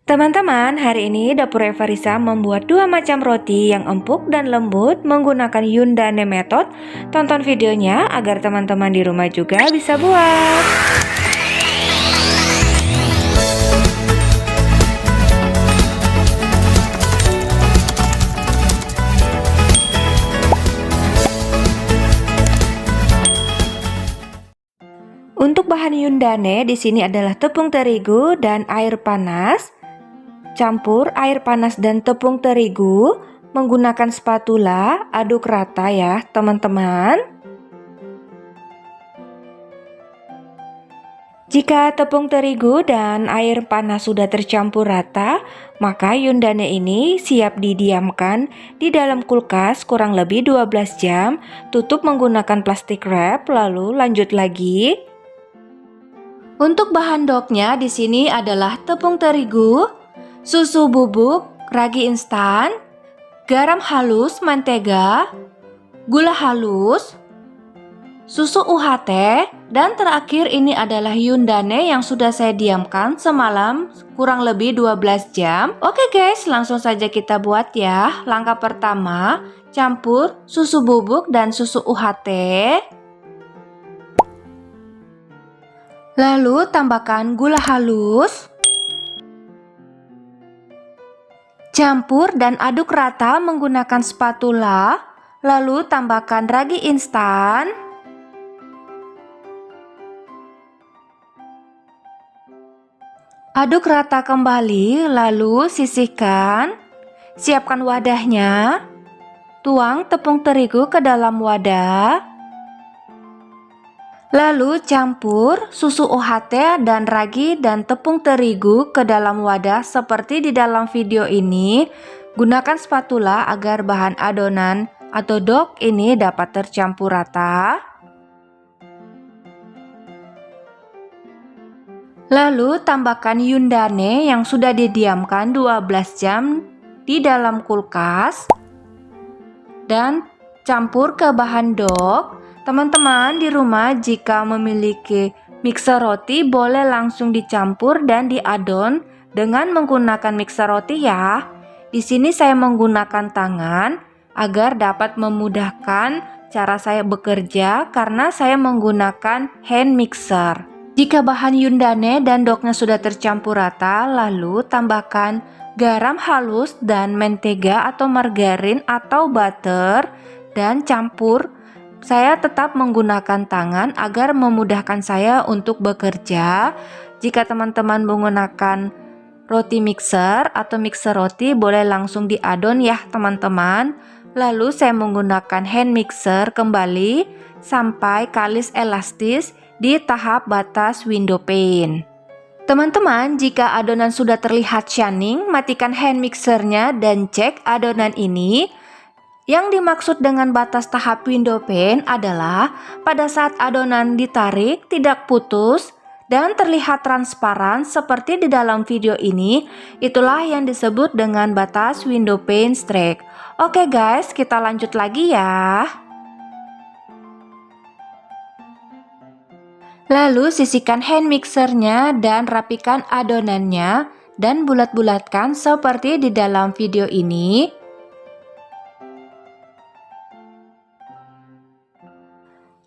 Teman-teman, hari ini Dapur Evarisa membuat dua macam roti yang empuk dan lembut menggunakan Yundane Method. Tonton videonya agar teman-teman di rumah juga bisa buat. Untuk bahan Yundane di sini adalah tepung terigu dan air panas. Campur air panas dan tepung terigu menggunakan spatula, aduk rata ya teman-teman. Jika tepung terigu dan air panas sudah tercampur rata, maka Yundane ini siap didiamkan di dalam kulkas kurang lebih 12 jam. Tutup menggunakan plastik wrap, lalu lanjut lagi. Untuk bahan doknya di sini adalah tepung terigu, susu bubuk, ragi instan, garam halus, mentega, gula halus, susu UHT, dan terakhir ini adalah Yundane yang sudah saya diamkan semalam kurang lebih 12 jam. Oke guys, langsung saja kita buat ya. Langkah pertama, campur susu bubuk dan susu UHT. Lalu tambahkan gula halus. Campur dan aduk rata menggunakan spatula, lalu tambahkan ragi instan. Aduk rata kembali, lalu sisihkan. Siapkan wadahnya. Tuang tepung terigu ke dalam wadah. Lalu campur susu UHT dan ragi dan tepung terigu ke dalam wadah seperti di dalam video ini. Gunakan spatula agar bahan adonan atau dok ini dapat tercampur rata. Lalu tambahkan Yundane yang sudah didiamkan 12 jam di dalam kulkas dan campur ke bahan dok. Teman-teman di rumah jika memiliki mixer roti boleh langsung dicampur dan diadon dengan menggunakan mixer roti ya. Di sini saya menggunakan tangan agar dapat memudahkan cara saya bekerja karena saya menggunakan hand mixer. Jika bahan Yundane dan doknya sudah tercampur rata, lalu tambahkan garam halus dan mentega atau margarin atau butter dan campur. Saya tetap menggunakan tangan agar memudahkan saya untuk bekerja. Jika teman-teman menggunakan roti mixer atau mixer roti boleh langsung diadon ya teman-teman. Lalu saya menggunakan hand mixer kembali sampai kalis elastis di tahap batas window pane. Teman-teman, jika adonan sudah terlihat shining, matikan hand mixernya dan cek adonan ini. Yang dimaksud dengan batas tahap window pane adalah pada saat adonan ditarik tidak putus dan terlihat transparan seperti di dalam video ini. Itulah yang disebut dengan batas window pane streak. Oke guys, kita lanjut lagi ya. Lalu sisihkan hand mixernya dan rapikan adonannya dan bulat-bulatkan seperti di dalam video ini.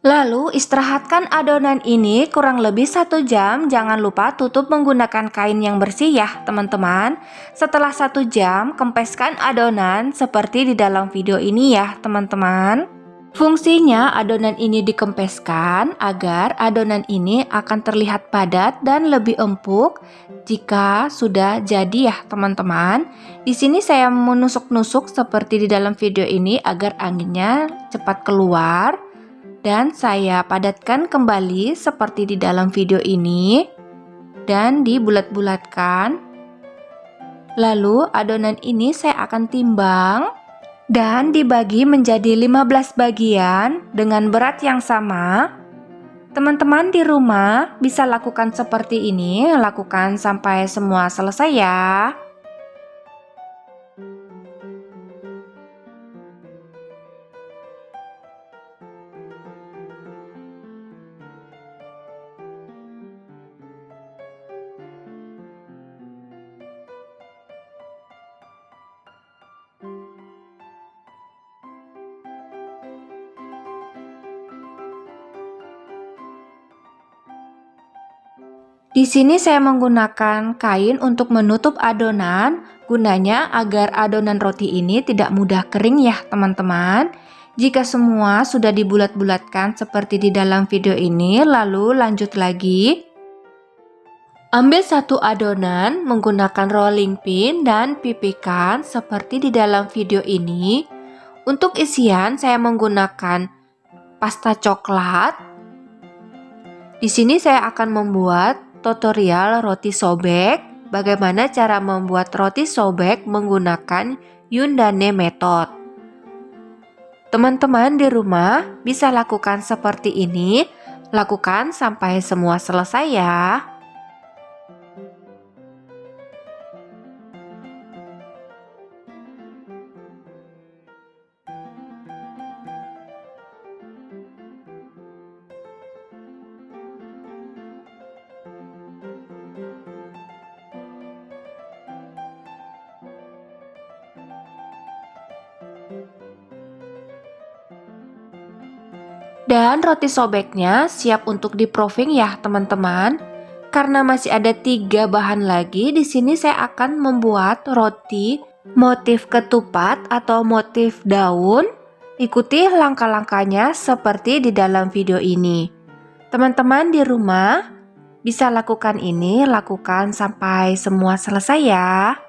Lalu istirahatkan adonan ini kurang lebih 1 jam. Jangan lupa tutup menggunakan kain yang bersih ya teman-teman. Setelah 1 jam kempeskan adonan seperti di dalam video ini ya teman-teman. Fungsinya adonan ini dikempeskan agar adonan ini akan terlihat padat dan lebih empuk jika sudah jadi ya teman-teman. Di sini saya menusuk-nusuk seperti di dalam video ini agar anginnya cepat keluar. Dan saya padatkan kembali seperti di dalam video ini dan dibulat-bulatkan. Lalu adonan ini saya akan timbang dan dibagi menjadi 15 bagian dengan berat yang sama. Teman-teman di rumah bisa lakukan seperti ini, lakukan sampai semua selesai ya. Di sini saya menggunakan kain untuk menutup adonan, gunanya agar adonan roti ini tidak mudah kering ya teman-teman. Jika semua sudah dibulat-bulatkan seperti di dalam video ini, lalu lanjut lagi. Ambil satu adonan menggunakan rolling pin dan pipihkan seperti di dalam video ini. Untuk isian saya menggunakan pasta coklat. Di sini saya akan membuat tutorial roti sobek. Bagaimana cara membuat roti sobek menggunakan Yundane method. Teman-teman di rumah bisa lakukan seperti ini. Lakukan sampai semua selesai ya. Dan roti sobeknya siap untuk di-proofing ya teman-teman. Karena masih ada 3 bahan lagi, di sini saya akan membuat roti motif ketupat atau motif daun. Ikuti langkah-langkahnya seperti di dalam video ini. Teman-teman di rumah bisa lakukan ini, lakukan sampai semua selesai ya.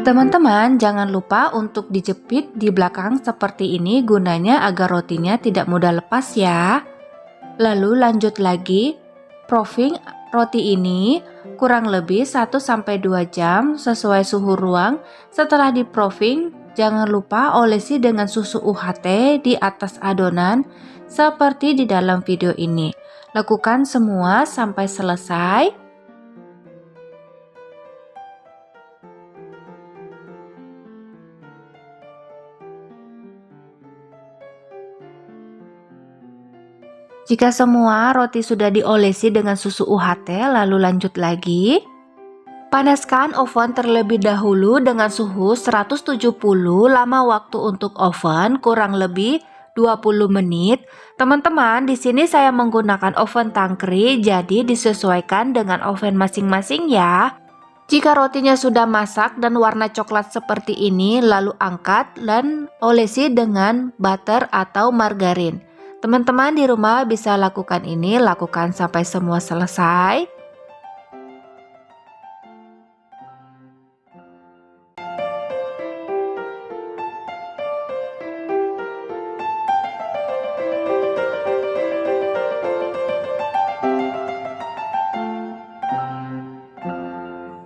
Teman-teman, jangan lupa untuk dijepit di belakang seperti ini, gunanya agar rotinya tidak mudah lepas ya. Lalu lanjut lagi, proofing roti ini kurang lebih 1-2 jam sesuai suhu ruang. Setelah di proofing, jangan lupa olesi dengan susu UHT di atas adonan seperti di dalam video ini. Lakukan semua sampai selesai. Jika semua roti sudah diolesi dengan susu UHT, lalu lanjut lagi. Panaskan oven terlebih dahulu dengan suhu 170. Lama waktu untuk oven kurang lebih 20 menit. Teman-teman, di sini saya menggunakan oven tangkri, jadi disesuaikan dengan oven masing-masing ya. Jika rotinya sudah masak dan warna coklat seperti ini, lalu angkat dan olesi dengan butter atau margarin. Teman-teman di rumah bisa lakukan ini, lakukan sampai semua selesai.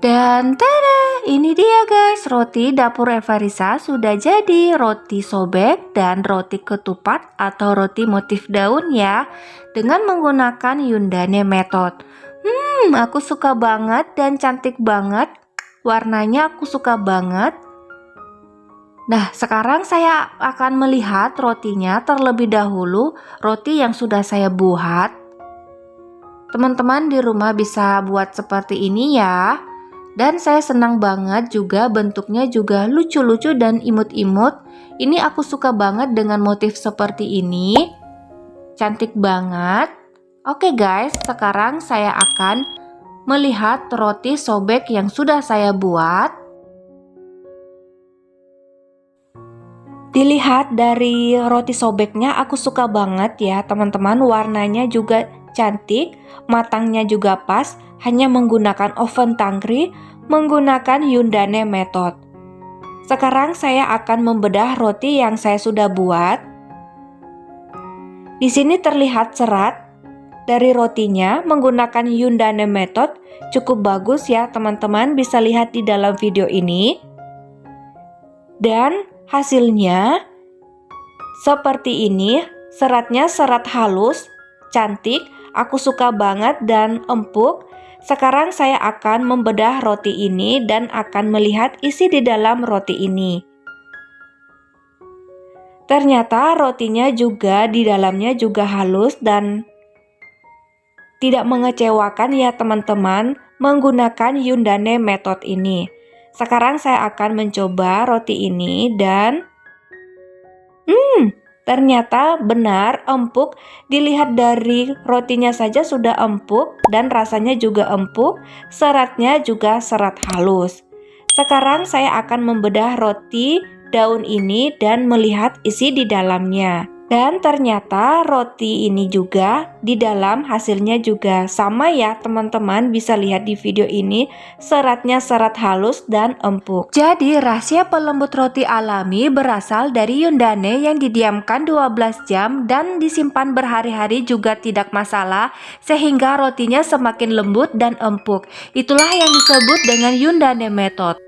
Dan tada, ini dia guys, roti dapur Evarisa sudah jadi. Roti sobek dan roti ketupat atau roti motif daun ya, dengan menggunakan Yundane method. Aku suka banget dan cantik banget. Warnanya aku suka banget. Nah, sekarang saya akan melihat rotinya terlebih dahulu, roti yang sudah saya buat. Teman-teman di rumah bisa buat seperti ini ya. Dan saya senang banget juga, bentuknya juga lucu-lucu dan imut-imut. Ini aku suka banget dengan motif seperti ini. Cantik banget. Oke guys, sekarang saya akan melihat roti sobek yang sudah saya buat. Dilihat dari roti sobeknya, aku suka banget ya teman-teman. Warnanya juga cantik, matangnya juga pas, hanya menggunakan oven tangkri, menggunakan Yundane method. Sekarang saya akan membedah roti yang saya sudah buat. Di sini terlihat serat dari rotinya menggunakan Yundane method. Cukup bagus ya teman-teman, bisa lihat di dalam video ini. Dan hasilnya seperti ini, seratnya serat halus, cantik, aku suka banget dan empuk. Sekarang saya akan membedah roti ini dan akan melihat isi di dalam roti ini. Ternyata rotinya juga di dalamnya juga halus dan tidak mengecewakan ya teman-teman menggunakan Yundane method ini. Sekarang saya akan mencoba roti ini dan ternyata benar empuk. Dilihat dari rotinya saja sudah empuk dan rasanya juga empuk, seratnya juga serat halus. Sekarang saya akan membedah roti daun ini dan melihat isi di dalamnya. Dan ternyata roti ini juga di dalam hasilnya juga sama ya teman-teman, bisa lihat di video ini seratnya serat halus dan empuk. Jadi rahasia pelembut roti alami berasal dari Yundane yang didiamkan 12 jam dan disimpan berhari-hari juga tidak masalah, sehingga rotinya semakin lembut dan empuk. Itulah yang disebut dengan Yundane method.